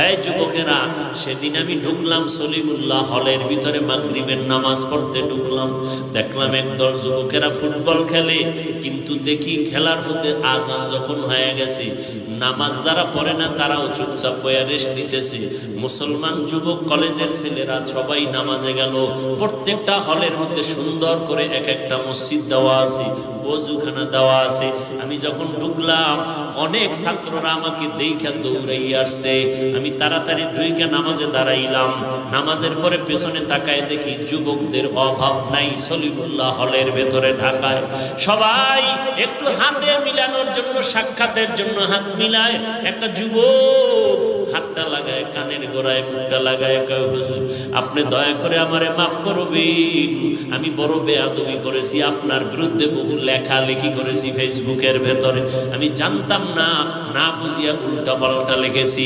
এই যুবকেরা, সেদিন আমি ঢুকলাম সলিমুল্লাহ হলের ভিতরে, মাগরিবের নামাজ পড়তে ঢুকলাম। দেখলাম একদল যুবকেরা ফুটবল খেলে, কিন্তু দেখি খেলার মধ্যে আজান যখন হয়ে গেছে, নামাজ যারা পড়ে না তারাও চুপচাপ বয়া রেস্ট নিতেছে। মুসলমান যুবক কলেজের ছেলেরা সবাই নামাজে গেল। প্রত্যেকটা হলের মধ্যে সুন্দর করে এক একটা মসজিদ দেওয়া আছে, ওযুখানা দেওয়া আছে। আমি যখন ঢুকলাম, অনেক ছাত্ররা আমাকে দেখা দৌড়াই আসছে। আমি তাড়াতাড়ি ঢুইকা নামাজে দাঁড়াইলাম। নামাজের পরে পেছনে তাকায় দেখি যুবকদের অভাব নাই সলিমুল্লাহ হলের ভেতরে ঢাকায়। সবাই একটু হাতে মিলানোর জন্য, সাক্ষাতের জন্য হাত মিলায়। একটা যুবক হাতটা লাগায় কানের গোড়ায়, মুখটা লাগায়, কয় হুজুর আপনি দয়া করে আমারে মাফ করবেন, আমি বড় বেয়াদবি করেছি, আপনার বিরুদ্ধে বহু লেখালেখি করেছি ফেসবুকের ভেতরে, আমি জানতাম না, না বুঝিয়া উল্টা পাল্টা লিখেছি।